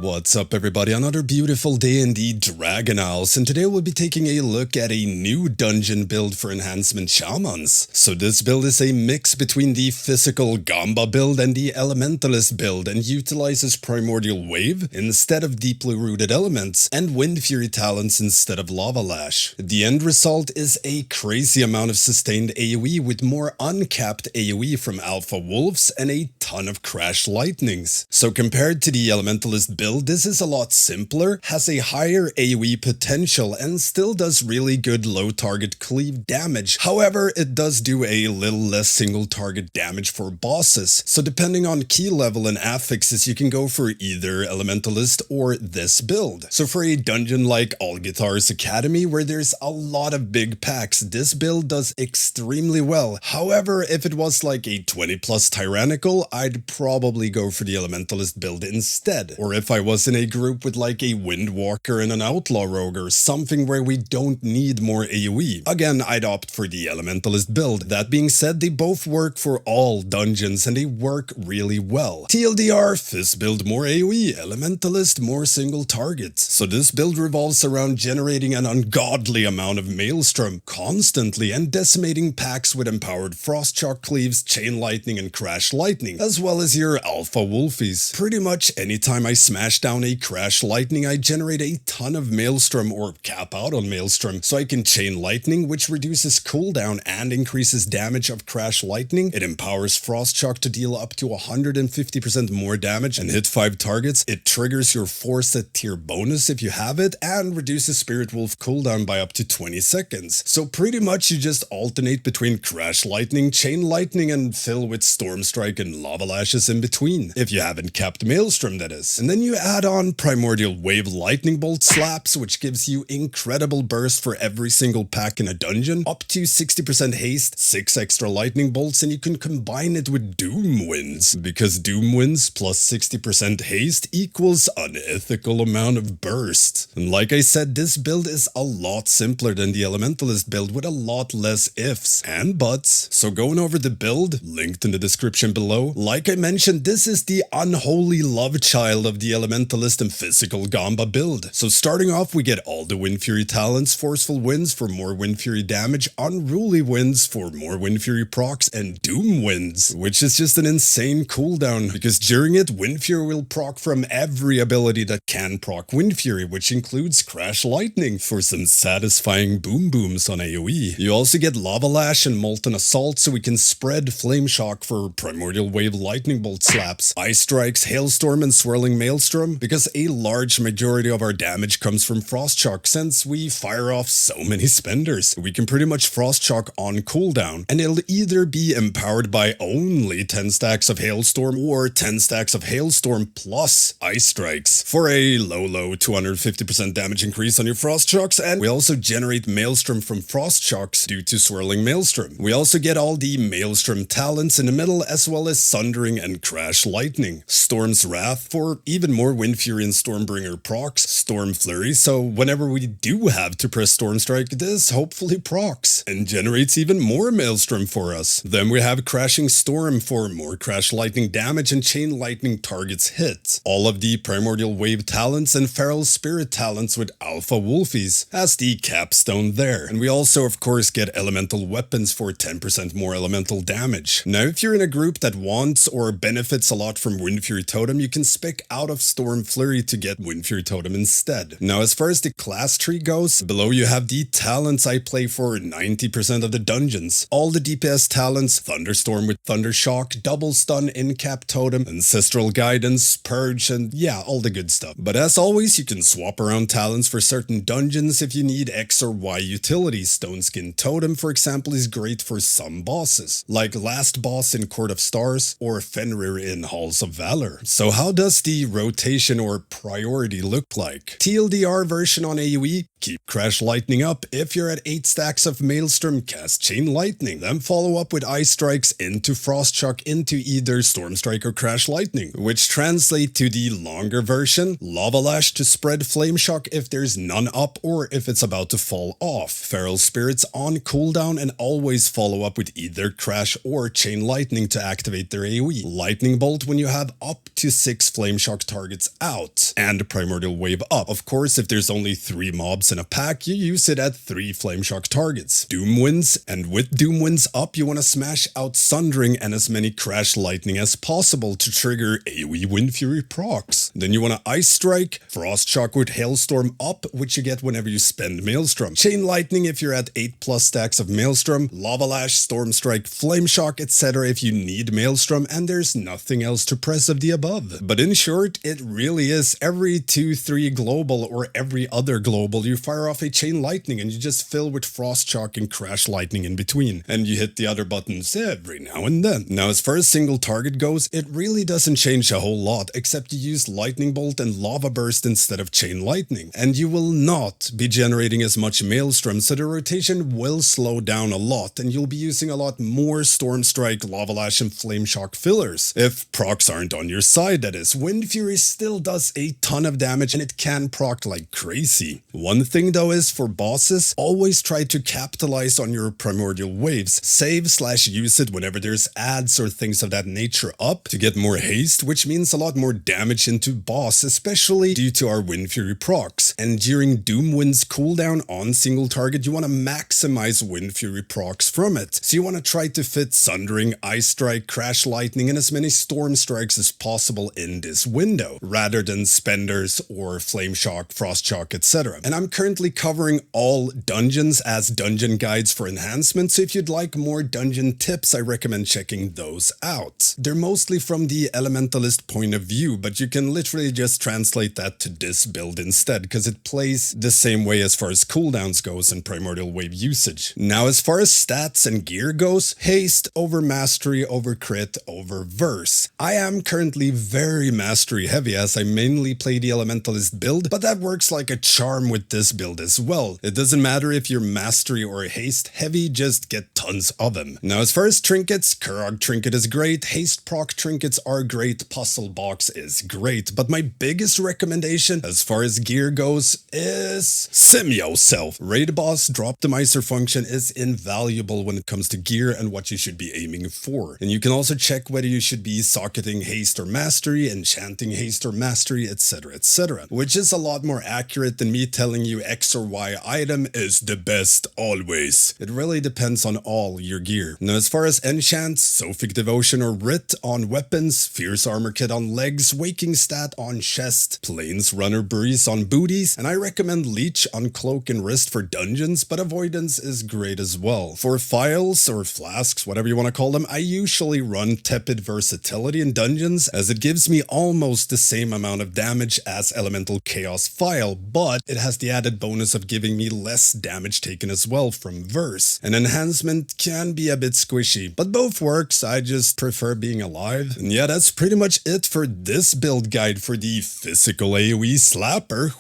What's up everybody, another beautiful day in the Dragon Isles, and today we'll be taking a look at a new dungeon build for Enhancement Shamans. So this build is a mix between the physical Gamba build and the Elementalist build, and utilizes Primordial Wave instead of deeply rooted elements, and Wind Fury talents instead of Lava Lash. The end result is a crazy amount of sustained AOE with more uncapped AOE from Alpha Wolves and a ton of Crash Lightnings. So compared to the Elementalist build, this is a lot simpler, has a higher AOE potential, and still does really good low target cleave damage. However, it does do a little less single target damage for bosses, so depending on key level and affixes you can go for either Elementalist or this build. So for a dungeon like Algitar's Academy where there's a lot of big packs, this build does extremely well. However, if it was like a 20+ Tyrannical, I'd probably go for the Elementalist build instead. Or if I was in a group with like a Windwalker and an Outlaw Rogue or something where we don't need more AoE, again I'd opt for the Elementalist build. That being said, they both work for all dungeons and they work really well. TLDR, Fizz build more AoE, Elementalist more single targets. So this build revolves around generating an ungodly amount of Maelstrom constantly and decimating packs with empowered Frost Shock Cleaves, Chain Lightning and Crash Lightning, as well as your Alpha Wolfies. Pretty much anytime I smash down a Crash Lightning, I generate a ton of Maelstrom or cap out on Maelstrom, so I can Chain Lightning, which reduces cooldown and increases damage of Crash Lightning. It empowers Frost Shock to deal up to 150% more damage and hit 5 targets. It triggers your 4-set tier bonus if you have it, and reduces Spirit Wolf cooldown by up to 20 seconds. So pretty much you just alternate between Crash Lightning, Chain Lightning, and fill with Storm Strike and Lava Lashes in between, if you haven't capped Maelstrom that is. And then you add on Primordial Wave Lightning Bolt slaps, which gives you incredible burst for every single pack in a dungeon, up to 60% haste, 6 extra lightning bolts, and you can combine it with Doom Winds, because Doom Winds plus 60% haste equals unethical amount of burst. And like I said, this build is a lot simpler than the Elementalist build with a lot less ifs and buts. So going over the build, linked in the description below, like I mentioned, this is the unholy love child of the Elementalist and physical Gamba build. So starting off, we get all the Wind Fury talents, Forceful Winds for more Wind Fury damage, Unruly Winds for more Wind Fury procs, and Doom Winds, which is just an insane cooldown, because during it, Wind Fury will proc from every ability that can proc Wind Fury, which includes Crash Lightning for some satisfying boom booms on AoE. You also get Lava Lash and Molten Assault, so we can spread Flame Shock for Primordial Wave Lightning Bolt slaps, Ice Strikes, Hailstorm, and Swirling Maelstrom, because a large majority of our damage comes from Frost Shock since we fire off so many spenders. We can pretty much Frost Shock on cooldown, and it'll either be empowered by only 10 stacks of Hailstorm or 10 stacks of Hailstorm plus Ice Strikes for a low 250% damage increase on your Frost Shocks, and we also generate Maelstrom from Frost Shocks due to Swirling Maelstrom. We also get all the Maelstrom talents in the middle, as well as Sundering and Crash Lightning. Storm's Wrath for even more Wind Fury and Stormbringer procs, Storm Flurry, so whenever we do have to press Storm Strike, this hopefully procs and generates even more Maelstrom for us. Then we have Crashing Storm for more Crash Lightning damage and Chain Lightning targets hit. All of the Primordial Wave talents and Feral Spirit talents with Alpha Wolfies as the capstone there. And we also of course get Elemental Weapons for 10% more elemental damage. Now if you're in a group that wants or benefits a lot from Wind Fury Totem, you can spec out of Storm Flurry to get Wind Fury Totem instead. Now as far as the class tree goes, below you have the talents I play for 90% of the dungeons. All the DPS talents, Thunderstorm with Thunder Shock, Double Stun, Incap Totem, Ancestral Guidance, Purge, and yeah, all the good stuff. But as always, you can swap around talents for certain dungeons if you need X or Y utilities. Stone Skin Totem, for example, is great for some bosses, like Last Boss in Court of Stars or Fenrir in Halls of Valor. So how does the rotation or priority look like? TLDR version on AoE, Keep Crash Lightning up. If you're at 8 stacks of Maelstrom, cast Chain Lightning. Then follow up with Ice Strikes into Frost Shock into either Storm Strike or Crash Lightning, which translate to the longer version, Lava Lash to spread Flame Shock if there's none up or if it's about to fall off. Feral Spirits on cooldown, and always follow up with either Crash or Chain Lightning to activate their AoE. Lightning Bolt when you have up to 6 Flame Shock targets out, and Primordial Wave up. Of course, if there's only 3 mobs in a pack, you use it at 3 Flame Shock targets. Doom Winds, and with Doom Winds up, you want to smash out Sundering and as many Crash Lightning as possible to trigger AoE Wind Fury procs. Then you want to Ice Strike, Frost Shock with Hailstorm up, which you get whenever you spend Maelstrom. Chain Lightning if you're at 8+ stacks of Maelstrom, Lava Lash, Storm Strike, Flame Shock, etc. if you need Maelstrom, and there's nothing else to press of the above. But in short, it really is every 2-3 global or every other global, you fire off a Chain Lightning and you just fill with Frost Shock and Crash Lightning in between, and you hit the other buttons every now and then. Now, as far as single target goes, it really doesn't change a whole lot, except you use Lightning Bolt and Lava Burst instead of Chain Lightning, and you will not be generating as much Maelstrom, so the rotation will slow down a lot, and you'll be using a lot more Storm Strike, Lava Lash, and Flame Shock fillers. If procs aren't on your side, that is. Wind Fury still does a ton of damage, and it can proc like crazy. One thing though is, for bosses, always try to capitalize on your Primordial Waves. Save/use it whenever there's adds or things of that nature up to get more haste, which means a lot more damage into boss, especially due to our Wind Fury procs. And during Doom Wind's cooldown on single target, you want to maximize Wind Fury procs from it. So you want to try to fit Sundering, Ice Strike, Crash Lightning, and as many Storm Strikes as possible in this window, rather than Spenders or Flame Shock, Frost Shock, etc. And I'm currently covering all dungeons as dungeon guides for enhancement, so if you'd like more dungeon tips, I recommend checking those out. They're mostly from the Elementalist point of view, but you can literally just translate that to this build instead, because it plays the same way as far as cooldowns goes and Primordial Wave usage. Now, as far as stats and gear goes, haste over mastery over crit over verse. I am currently very mastery heavy as I mainly play the Elementalist build, but that works like a charm with this build as well. It doesn't matter if you're mastery or haste heavy, just get tons of them. Now, as far as trinkets, Kurog Trinket is great, haste proc trinkets are great, Puzzle Box is great, but my biggest recommendation as far as gear goes is Sim Yourself. Raid Boss Droptimizer function is invaluable when it comes to gear and what you should be aiming for. And you can also check whether you should be socketing haste or mastery, enchanting haste or mastery, etc, etc, which is a lot more accurate than me telling you X or Y item is the best always. It really depends on all your gear. Now, as far as enchants, Sophic Devotion or Writ on weapons, Fierce Armor Kit on legs, Waking Stat on chest, Plains Runner Breeze on booties, and I recommend Leech on cloak and wrist for dungeons, but Avoidance is great as well. For files or flasks, whatever you want to call them, I usually run Tepid Versatility in dungeons, as it gives me almost the same amount of damage as Elemental Chaos File, but it has the added bonus of giving me less damage taken as well from verse. An enhancement can be a bit squishy, but both works. I just prefer being alive. And yeah, that's pretty much it for this build guide for the physical AoE slapper.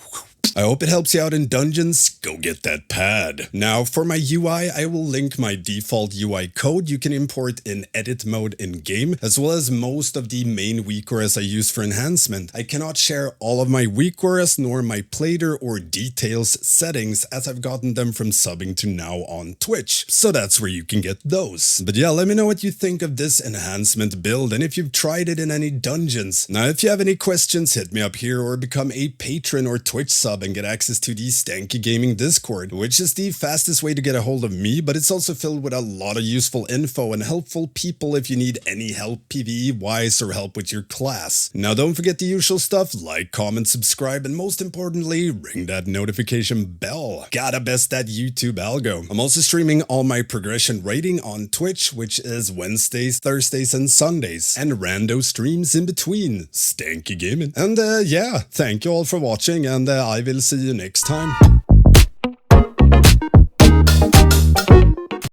I hope it helps you out in dungeons. Go get that pad. Now, for my UI, I will link my default UI code you can import in edit mode in game, as well as most of the main Weakauras I use for enhancement. I cannot share all of my Weakauras nor my plater or details settings, as I've gotten them from subbing to now on Twitch, so that's where you can get those. But yeah, let me know what you think of this enhancement build and if you've tried it in any dungeons. Now, if you have any questions, hit me up here or become a patron or Twitch sub and get access to the Stankie Gaming Discord, which is the fastest way to get a hold of me, but it's also filled with a lot of useful info and helpful people if you need any help PvE-wise or help with your class. Now, don't forget the usual stuff, like, comment, subscribe, and most importantly, ring that notification bell. Gotta best that YouTube algo. I'm also streaming all my progression rating on Twitch, which is Wednesdays, Thursdays, and Sundays, and rando streams in between. Stankie Gaming. And yeah, thank you all for watching, and I will see you next time.